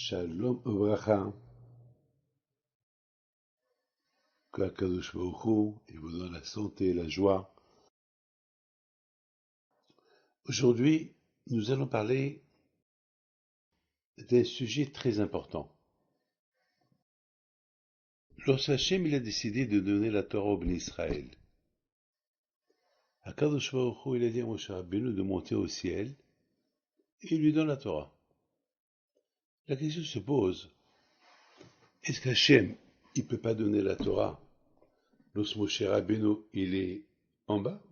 Shalom Obracha, que Akadosh Baruch Hu, il vous donne la santé et la joie. Aujourd'hui, nous allons parler d'un sujet très important. Lorsque Hachem il a décidé de donner la Torah au Bnei Israël, Akadosh Baruch Hu, il a dit à Moshe Rabbeinu de monter au ciel et il lui donne la Torah. La question se pose, est-ce qu'Hachem, il ne peut pas donner la Torah lorsque Moshe Rabbeinu, il est en bas,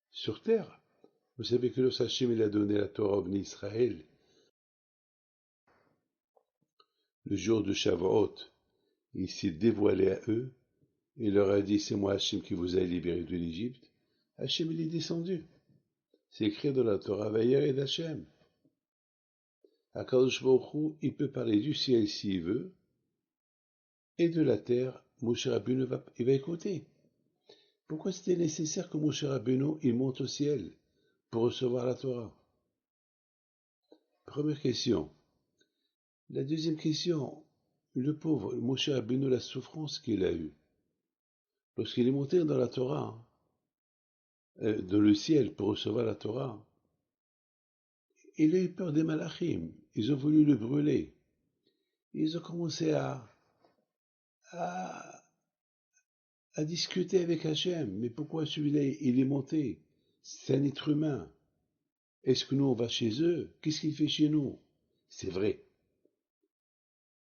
sur terre? Vous savez que lorsque Hachem il a donné la Torah au Bnei Israël, le jour de Shavuot, il s'est dévoilé à eux et leur a dit, c'est moi Hachem qui vous a libéré de l'Égypte. Hachem il est descendu. C'est écrit dans la Torah, Vayered Hachem. Akadosh Baruch Hu, il peut parler du ciel s'il veut, et de la terre, Moshe Rabbeinu il va écouter. Pourquoi c'était nécessaire que Moshe Rabbeinu il monte au ciel pour recevoir la Torah? Première question. La deuxième question, le pauvre Moshe Rabbeinu, la souffrance qu'il a eue lorsqu'il est monté dans la Torah, dans le ciel pour recevoir la Torah, il a eu peur des malachim. Ils ont voulu le brûler. Ils ont commencé à discuter avec Hachem. Mais pourquoi celui-là, il est monté? C'est un être humain. Est-ce que nous, on va chez eux? Qu'est-ce qu'il fait chez nous? C'est vrai.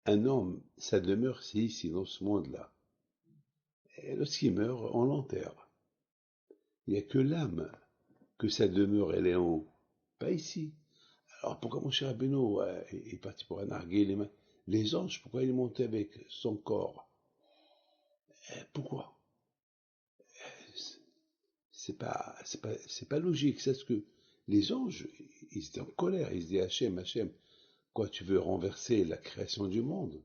Un homme, sa demeure, c'est ici, dans ce monde-là. Et lorsqu'il meurt, on l'enterre. Il n'y a que l'âme que sa demeure, elle est en haut. Pas ici. Alors pourquoi mon cher Rabbeinu est parti pour narguer les anges? Pourquoi il est monté avec son corps? Pourquoi? C'est pas logique. C'est ce que les anges, ils étaient en colère. Ils se disaient, Hachem, quoi, tu veux renverser la création du monde?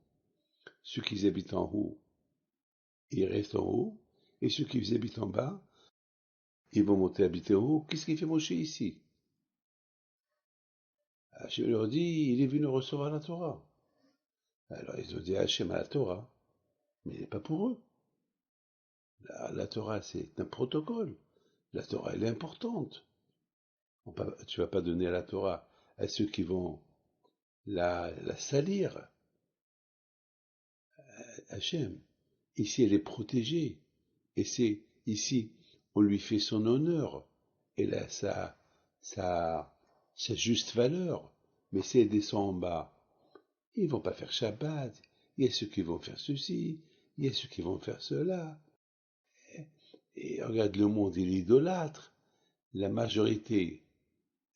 Ceux qui habitent en haut, ils restent en haut, et ceux qui habitent en bas, ils vont monter habiter en haut. Qu'est-ce qu'il fait Moshe ici? Hachem leur dit, il est venu recevoir la Torah. Alors ils ont dit Hachem à la Torah, mais il n'est pas pour eux. La Torah, c'est un protocole. La Torah, elle est importante. Tu vas pas donner la Torah à ceux qui vont la salir. Hachem, ici, elle est protégée. Et c'est ici, on lui fait son honneur. Elle a sa juste valeur. Mais si elle descend en bas, ils vont pas faire Shabbat. Il y a ceux qui vont faire ceci. Il y a ceux qui vont faire cela. Et regarde, le monde, il est idolâtre. La majorité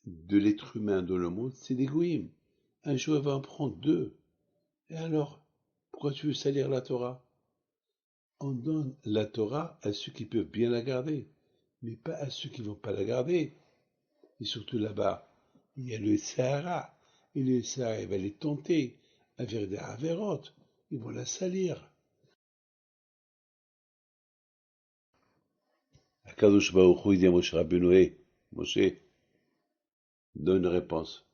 de l'être humain dans le monde, c'est des goïms. Un jour, il va en prendre deux. Et alors, pourquoi tu veux salir la Torah? On donne la Torah à ceux qui peuvent bien la garder, mais pas à ceux qui ne vont pas la garder. Et surtout là-bas, il y a le Sahara. Et le Sahara, il va les tenter à faire des avérotes. Ils vont la salir. Akadosh Baruch Hu dit à Moshe Rabbeinu, Moshe, donne une réponse.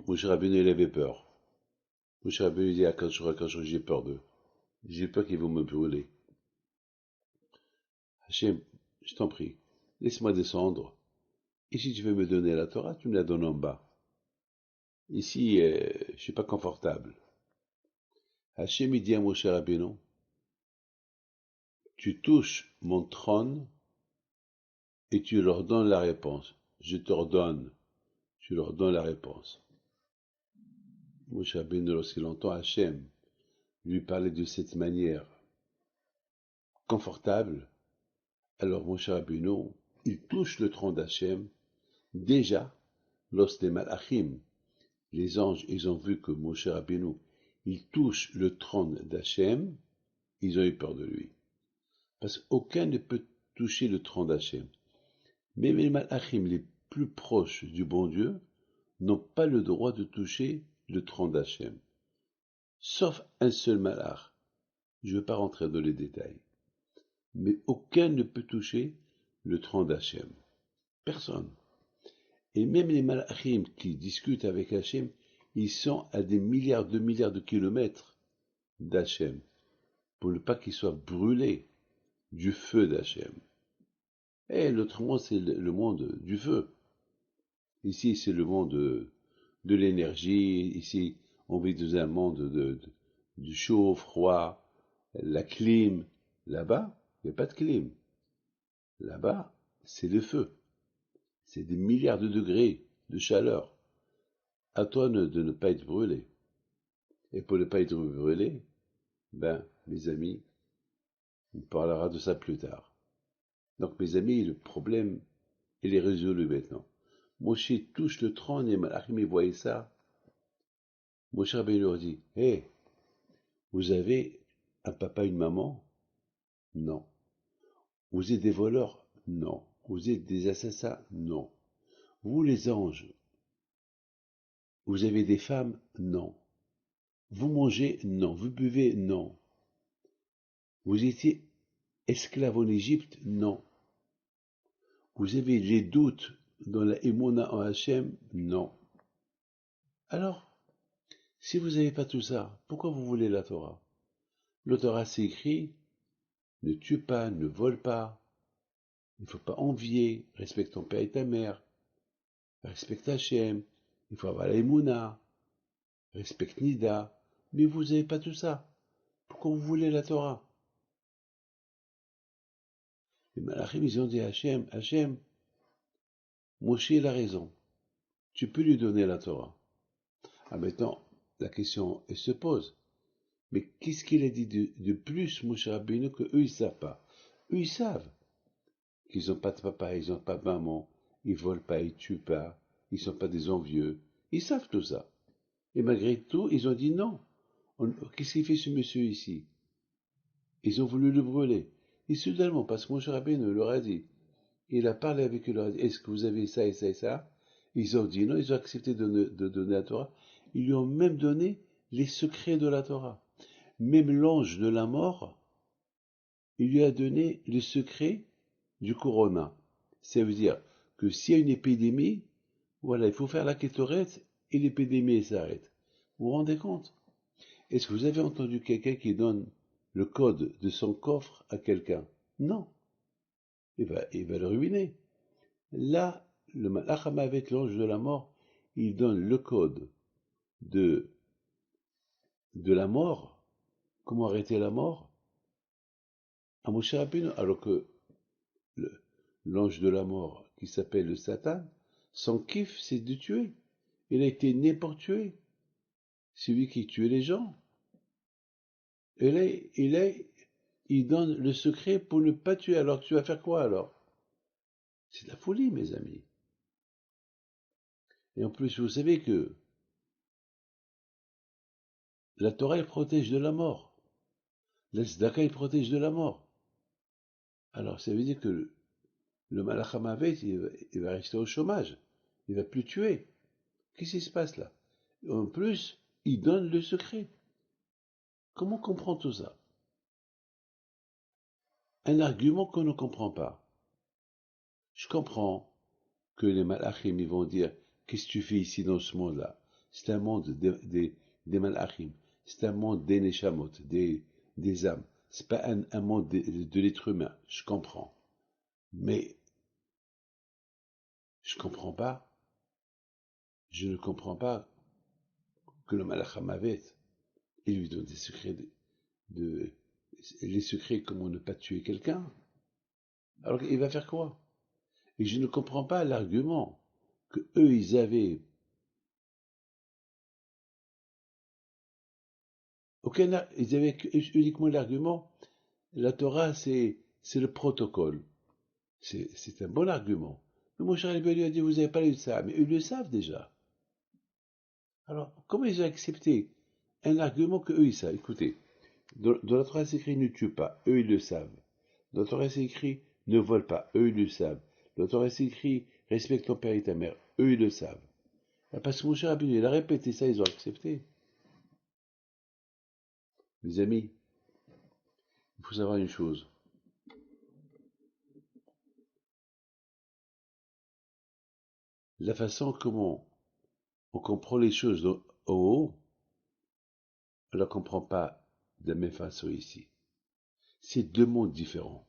Moshe Rabbeinu, il avait peur. Moshe Rabbeinu dit à Akadosh, j'ai peur d'eux. J'ai peur qu'ils vont me brûler. Hachem, je t'en prie, laisse-moi descendre. Et si tu veux me donner la Torah, tu me la donnes en bas. Ici, je suis pas confortable. Hachem, il dit à Moshe Rabbeinu, tu touches mon trône et tu leur donnes la réponse. Je te redonne. Tu leur donnes la réponse. Moshe Rabbeinu, lorsqu'il entend Hachem lui parler de cette manière confortable, alors Moshe Rabbeinu, il touche le trône d'Hachem. Déjà, lorsque les malachim, les anges, ils ont vu que Moshe Rabbeinu, il touche le trône d'Hachem, ils ont eu peur de lui. Parce qu'aucun ne peut toucher le trône d'Hachem. Même les malachim les plus proches du bon Dieu n'ont pas le droit de toucher le trône d'Hachem. Sauf un seul malach. Je ne veux pas rentrer dans les détails. Mais aucun ne peut toucher le trône d'Hachem. Personne. Et même les malachim qui discutent avec Hachem, ils sont à des milliards de kilomètres d'Hachem, pour ne pas qu'ils soient brûlés du feu d'Hachem. Et l'autre monde, c'est le monde du feu. Ici, c'est le monde de l'énergie. Ici, on vit dans un monde du chaud, froid, la clim. Là-bas, il n'y a pas de clim. Là-bas, c'est le feu. C'est des milliards de degrés de chaleur. À toi de ne pas être brûlé. Et pour ne pas être brûlé, ben, mes amis, on parlera de ça plus tard. Donc, mes amis, le problème, il est résolu maintenant. Moshe touche le trône et Malachim, il voyait ça. Moshe Rabbeinu leur dit, hé, vous avez un papa, une maman? Non. Vous êtes des voleurs? Non. Vous êtes des assassins? Non. Vous, les anges, vous avez des femmes? Non. Vous mangez? Non. Vous buvez? Non. Vous étiez esclaves en Égypte? Non. Vous avez les doutes dans la Emouna en Hachem? Non. Alors, si vous n'avez pas tout ça, pourquoi vous voulez la Torah? La Torah, c'est écrit, ne tue pas, ne vole pas, il ne faut pas envier, respecte ton père et ta mère, respecte Hachem, il faut avoir la Emouna, respecte Nida, mais vous n'avez pas tout ça. Pourquoi vous voulez la Torah? Les Malachim, ils ont dit à Hachem, Hachem, Moshe, il a raison, tu peux lui donner la Torah. Ah, maintenant, la question, elle se pose. Mais qu'est-ce qu'il a dit de plus, Moshe Rabbeinu, que eux, ils savent pas? Eux, ils savent qu'ils n'ont pas de papa, ils n'ont pas de maman, ils volent pas, ils tuent pas, ils sont pas des envieux. Ils savent tout ça. Et malgré tout, ils ont dit non. Qu'est-ce qu'il fait ce monsieur ici? Ils ont voulu le brûler. Et soudainement, parce que Moshe Rabbeinu leur a dit, il a parlé avec eux, leur a dit, est-ce que vous avez ça et ça et ça? Ils ont dit non, ils ont accepté de donner la Torah. Ils lui ont même donné les secrets de la Torah. Même l'ange de la mort, il lui a donné le secret du corona. Ça veut dire que s'il y a une épidémie, voilà, il faut faire la kétoret et l'épidémie s'arrête. Vous vous rendez compte? Est-ce que vous avez entendu quelqu'un qui donne le code de son coffre à quelqu'un? Non. Il va le ruiner. Là, le Malach avec l'ange de la mort, il donne le code de la mort. Comment arrêter la mort? À Moshe Rabbeinu, alors que l'ange de la mort, qui s'appelle le Satan, son kiff, c'est de tuer. Il a été né pour tuer. C'est lui qui tuait les gens. Et là, il donne le secret pour ne pas tuer. Alors tu vas faire quoi alors? C'est de la folie, mes amis. Et en plus, vous savez que la Torah, elle protège de la mort. La Tzedaka, il protège de la mort. Alors ça veut dire que le Malach HaMavet, il va rester au chômage. Il va plus tuer. Qu'est-ce qui se passe là? En plus, il donne le secret. Comment on comprend tout ça? Un argument qu'on ne comprend pas. Je comprends que les malachim ils vont dire qu'est-ce que tu fais ici dans ce monde-là? C'est un monde des malachim, c'est un monde des neshamot, des âmes. C'est pas un monde de l'être humain. Je comprends, mais je comprends pas. Je ne comprends pas que le malachim avait. Il lui donne des secrets de les secrets comment ne pas tuer quelqu'un. Alors il va faire quoi? Et je ne comprends pas l'argument que eux ils avaient. Ils avaient uniquement l'argument, la Torah c'est le protocole. C'est un bon argument. Mais Moshe Rabbeinu lui a dit, vous n'avez pas lu ça, mais eux le savent déjà. Alors, comment ils ont accepté un argument que eux ils savent? Écoutez, dans la Torah c'est écrit ne tue pas, eux ils le savent. Dans la Torah c'est écrit ne vole pas, eux ils le savent. Dans la Torah c'est écrit respecte ton père et ta mère, eux ils le savent. Parce que Moshe Rabbeinu il a répété ça, ils ont accepté. Mes amis, il faut savoir une chose. La façon comment on comprend les choses au haut, on ne la comprend pas de la même façon ici. C'est deux mondes différents.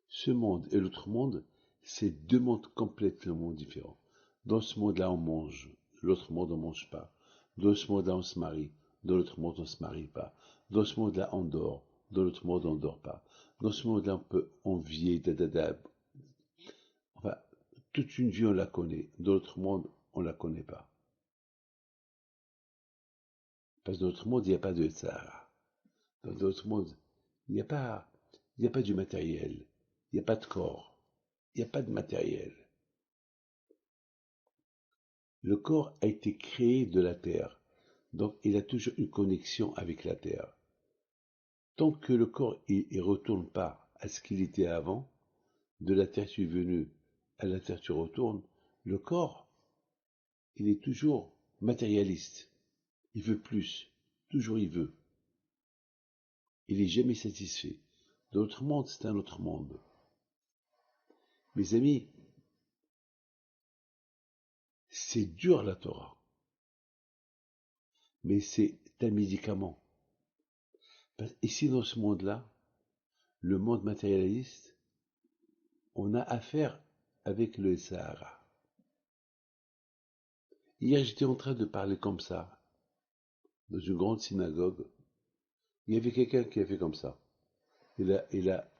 Ce monde et l'autre monde, c'est deux mondes complètement différents. Dans ce monde-là, on mange. L'autre monde, on mange pas. Dans ce monde-là, on se marie. Dans l'autre monde, on se marie pas. Dans ce monde-là, on dort. Dans l'autre monde, on dort pas. Dans ce monde-là, on peut envier, Enfin, toute une vie, on la connaît. Dans l'autre monde, on la connaît pas. Parce que dans l'autre monde, il n'y a pas de Sahara. Dans l'autre monde, il n'y a pas, il n'y a pas du matériel. Il n'y a pas de corps. Il n'y a pas de matériel. Le corps a été créé de la terre, donc il a toujours une connexion avec la terre. Tant que le corps ne retourne pas à ce qu'il était avant, de la terre tu es venu, à la terre tu retournes, le corps, il est toujours matérialiste. Il veut plus, toujours il veut. Il n'est jamais satisfait. Dans l'autre monde, c'est un autre monde. Mes amis, c'est dur la Torah, mais c'est un médicament. Ici, dans ce monde-là, le monde matérialiste, on a affaire avec le Sahara. Hier, j'étais en train de parler comme ça, dans une grande synagogue. Il y avait quelqu'un qui a fait comme ça. Il a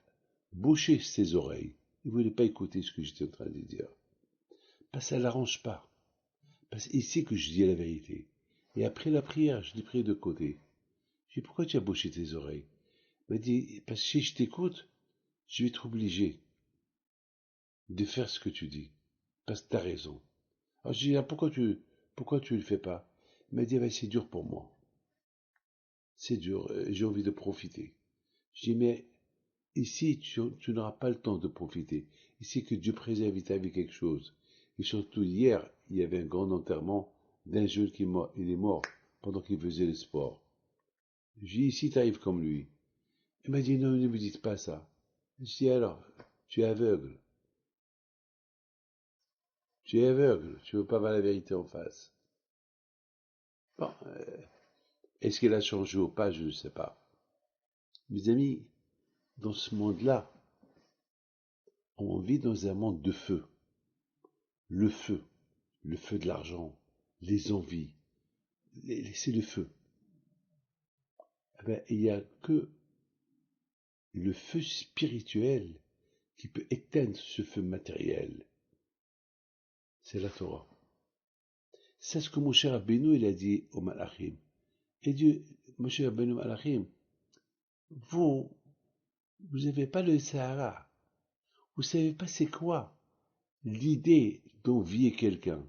bouché ses oreilles. Il ne voulait pas écouter ce que j'étais en train de dire. Parce que ça ne l'arrange pas. Parce qu'il sait que je dis la vérité. Et après la prière, je l'ai pris de côté. Je dis, pourquoi tu as bouché tes oreilles? Il m'a dit, parce que si je t'écoute, je vais être obligé de faire ce que tu dis. Parce que tu as raison. Alors je dis, ah, pourquoi tu le fais pas? Il m'a dit, ah, ben, c'est dur pour moi. C'est dur, j'ai envie de profiter. Je dis, mais ici, tu n'auras pas le temps de profiter. Ici, que Dieu préserve, il t'arrive quelque chose. Et surtout, hier, il y avait un grand enterrement d'un jeune qui est mort, il est mort pendant qu'il faisait le sport. Je dis, ici, t'arrives comme lui. Il m'a dit, non, ne me dites pas ça. Je dis, alors, tu es aveugle. Tu es aveugle. Tu veux pas voir la vérité en face. Bon, est-ce qu'elle a changé ou pas, je ne sais pas. Mes amis, dans ce monde-là, on vit dans un monde de feu. Le feu. Le feu de l'argent. Les envies. C'est le feu. Eh ben, il n'y a que le feu spirituel qui peut éteindre ce feu matériel. C'est la Torah. C'est ce que mon cher Rabbeinu, il a dit au Malachim. Il dit, mon cher Rabbeinu Malachim, vous, vous n'avez pas le Sahara. Vous savez pas c'est quoi l'idée d'envier quelqu'un.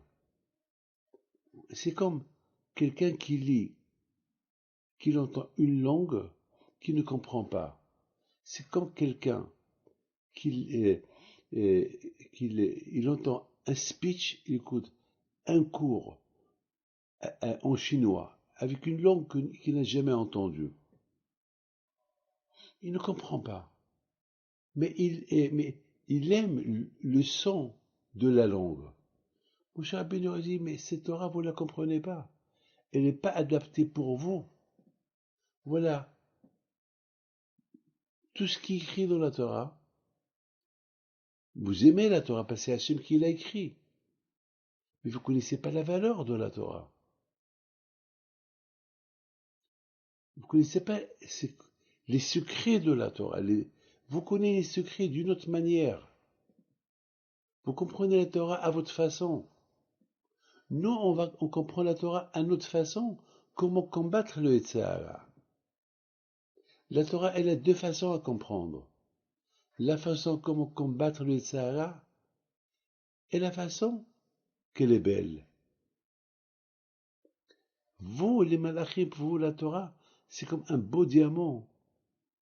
C'est comme quelqu'un qui lit, qu'il entend une langue qu'il ne comprend pas. C'est comme quelqu'un qui il entend un speech, il écoute un cours en chinois avec une langue qu'il n'a jamais entendue. Il ne comprend pas, mais il aime le son de la langue. Moshe Rabbeinu a dit, mais cette Torah, vous ne la comprenez pas. Elle n'est pas adaptée pour vous. Voilà, tout ce qui est écrit dans la Torah, vous aimez la Torah parce que c'est Hachem qui l'a écrit. Mais vous ne connaissez pas la valeur de la Torah. Vous ne connaissez pas les secrets de la Torah. Vous connaissez les secrets d'une autre manière. Vous comprenez la Torah à votre façon. Nous, on comprend la Torah à notre façon. Comment combattre le Yetzirah. La Torah, elle a deux façons à comprendre. La façon comment combattre le Yetzirah et la façon qu'elle est belle. Vous, les malachim, pour vous, la Torah, c'est comme un beau diamant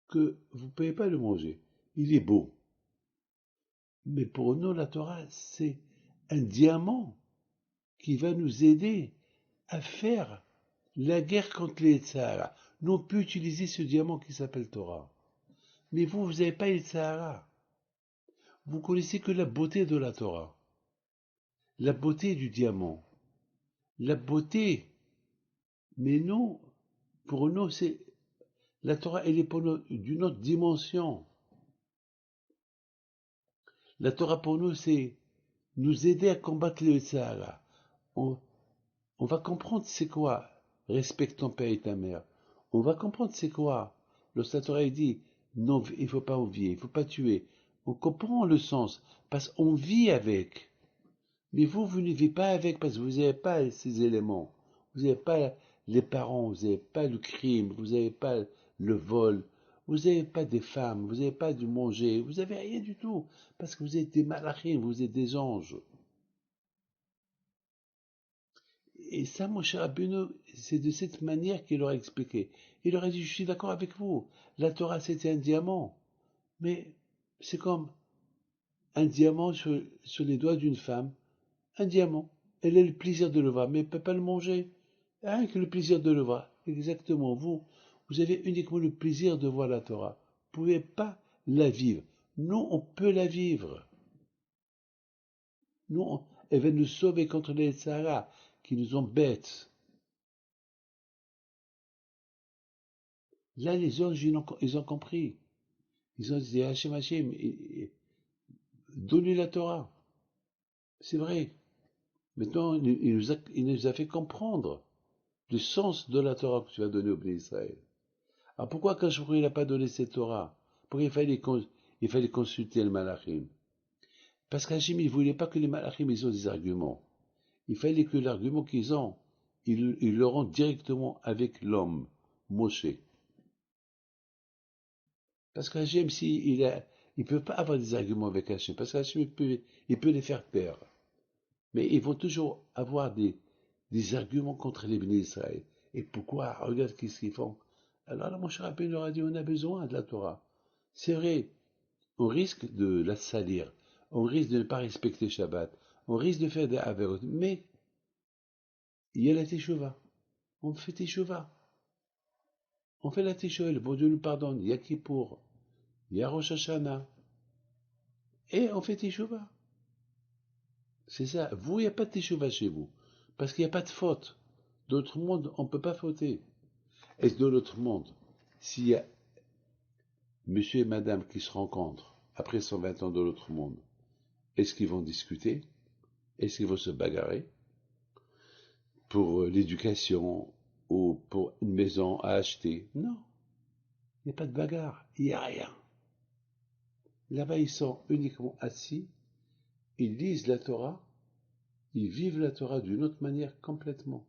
que vous ne pouvez pas le manger. Il est beau. Mais pour nous, la Torah, c'est un diamant qui va nous aider à faire la guerre contre les Sahara. Nous, on peut utiliser ce diamant qui s'appelle Torah. Mais vous n'avez pas les Sahara. Vous connaissez que la beauté de la Torah. la beauté du diamant. La beauté, mais nous, pour nous, c'est la Torah, elle est pour nous d'une autre dimension. La Torah pour nous, c'est nous aider à combattre le Sahara. On, on va comprendre c'est quoi respecte ton père et ta mère. On va comprendre c'est quoi. Le Torah dit non, il faut pas envier, il faut pas tuer. On comprend le sens parce qu'on vit avec. Mais vous ne vivez pas avec parce que vous n'avez pas ces éléments. Vous n'avez pas les parents, vous n'avez pas le crime, vous n'avez pas le vol, vous n'avez pas des femmes, vous n'avez pas du manger, vous n'avez rien du tout. Parce que vous êtes des malachim, vous êtes des anges. Et ça, mon cher Rabbeinu, c'est de cette manière qu'il leur a expliqué. Il leur a dit, je suis d'accord avec vous. La Torah, c'était un diamant. Mais c'est comme un diamant sur les doigts d'une femme. Un diamant. Elle a le plaisir de le voir, mais elle ne peut pas le manger. Rien que le plaisir de le voir. Exactement. Vous avez uniquement le plaisir de voir la Torah. Vous ne pouvez pas la vivre. Nous, on peut la vivre. Elle va nous sauver contre les Sahara qui nous embêtent. Là, les anges, ils ont compris. Ils ont dit, Hachem, Hachem, donnez la Torah. C'est vrai. Maintenant, il nous a fait comprendre le sens de la Torah que tu as donnée au peuple d'Israël. Alors pourquoi quand il n'a pas donné cette Torah? Pourquoi il fallait consulter le Malachim? Parce qu'Hachem, il ne voulait pas que les Malachim ils ont des arguments. Il fallait que l'argument qu'ils ont, ils le rendent directement avec l'homme, Moshe. Parce qu'Hachem, il peut pas avoir des arguments avec Hachem, parce qu'Hachem, il peut les faire taire. Mais ils vont toujours avoir des arguments contre les bénis d'Israël. Et pourquoi? Regarde qu'est-ce qu'ils font. Alors là, mon cher Rabbeinu leur a dit, on a besoin de la Torah. C'est vrai, on risque de la salir, on risque de ne pas respecter Shabbat, on risque de faire des avérotes, mais il y a la Teshuvah. On fait Teshuvah. On fait la Teshuvah, le bon Dieu nous pardonne. Il y a Kippour, il y a Rosh Hashanah, et on fait Teshuvah. C'est ça. Vous, il n'y a pas de Teshuvah chez vous, parce qu'il n'y a pas de faute. Dans l'autre monde, on ne peut pas fauter. Et dans l'autre monde, s'il y a monsieur et madame qui se rencontrent après 120 ans dans l'autre monde, est-ce qu'ils vont discuter? Est-ce qu'ils vont se bagarrer pour l'éducation ou pour une maison à acheter? Non, il n'y a pas de bagarre, il n'y a rien. Là-bas, ils sont uniquement assis, ils lisent la Torah, ils vivent la Torah d'une autre manière complètement.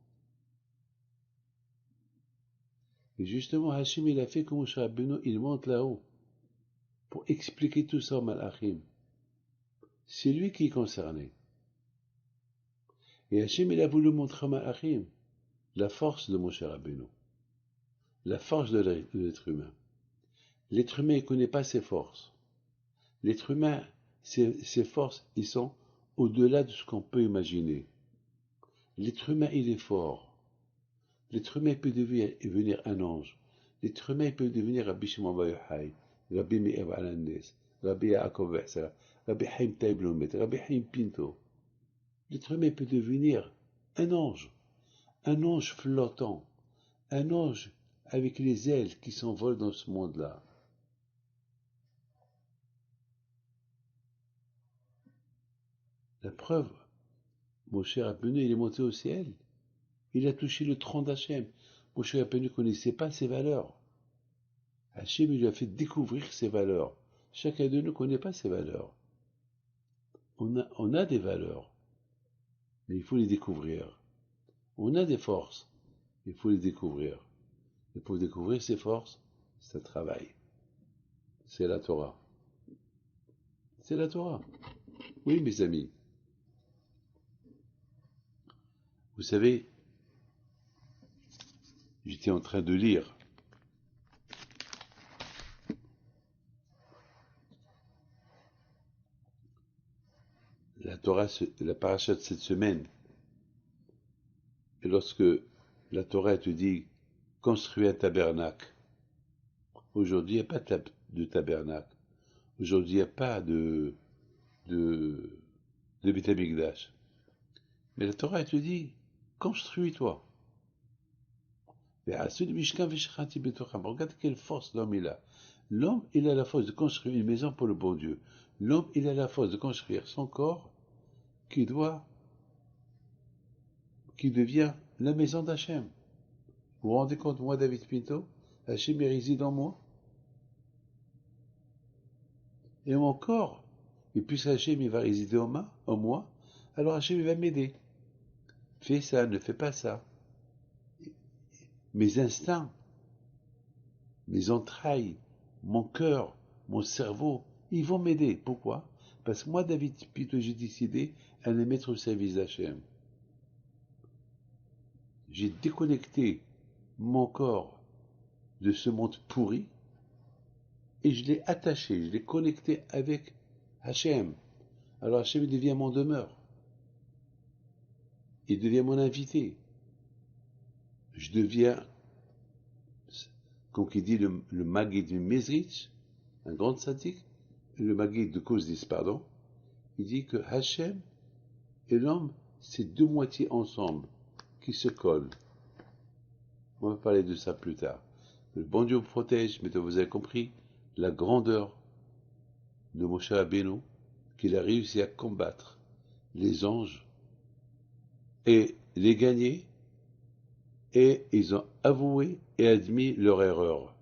Et justement, Hachim, il a fait comme Moshe Rabbeinu, il monte là-haut pour expliquer tout ça au Malachim. C'est lui qui est concerné. Et Hachem, il a voulu montrer à Malachim la force de Moshe Rabbeinu, la force de l'être humain. L'être humain ne connaît pas ses forces. L'être humain, ses forces, ils sont au-delà de ce qu'on peut imaginer. L'être humain, il est fort. L'être humain peut devenir un ange. L'être humain peut devenir Rabbi Shimon Bar Yochai, Rabbi Meir Baal HaNes, Rabbi Yaakov Vetzera, Rabbi Chaim Taib Lomet, Rabbi Chaim Pinto. L'être humain peut devenir un ange flottant, un ange avec les ailes qui s'envolent dans ce monde-là. La preuve, Moshe Rabbeinu, il est monté au ciel. Il a touché le trône d'Hachem. Moshe Rabbeinu ne connaissait pas ses valeurs. Hachem lui a fait découvrir ses valeurs. Chacun de nous ne connaît pas ses valeurs. On a des valeurs, mais il faut les découvrir. On a des forces, mais il faut les découvrir. Et pour découvrir ses forces, c'est un travail. C'est la Torah. C'est la Torah. Oui, mes amis. Vous savez, j'étais en train de lire la Torah, la paracha de cette semaine. Et lorsque la Torah te dit construis un tabernacle, aujourd'hui il n'y a pas de tabernacle. Aujourd'hui il n'y a pas de Beth Amikdash. Mais la Torah, elle te dit, construis-toi. Regarde quelle force l'homme il a. L'homme, il a la force de construire une maison pour le bon Dieu. L'homme, il a la force de construire son corps qui devient la maison d'Hachem. Vous vous rendez compte, moi, David Pinto, Hachem, il réside en moi. Et mon corps, et puisque Hachem, il va résider en moi, alors Hachem, il va m'aider. Fais ça, ne fais pas ça. Mes instincts, mes entrailles, mon cœur, mon cerveau, ils vont m'aider. Pourquoi? Parce que moi, David Pinto, j'ai décidé à les mettre au service d'Hachem. J'ai déconnecté mon corps de ce monde pourri et je l'ai attaché, je l'ai connecté avec Hachem. Alors Hachem devient mon demeure. Il devient mon invité. Je deviens, comme il dit le Maguid du Mezrich, un grand tzaddik, le Maguid de Kozdis, pardon, il dit que Hachem et l'homme, c'est deux moitiés ensemble, qui se collent. On va parler de ça plus tard. Le bon Dieu vous protège, mais vous avez compris la grandeur de Moshe Rabbeinu, qu'il a réussi à combattre les anges et les gagner, et ils ont avoué et admis leur erreur.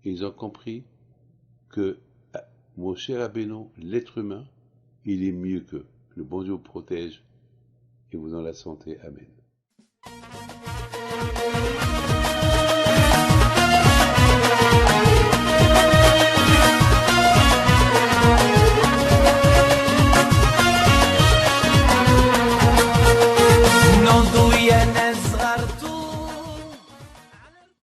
Et ils ont compris que Moshe Rabbeinu, l'être humain, il est mieux qu'eux. Le bon Dieu vous protège et vous donne la santé. Amen.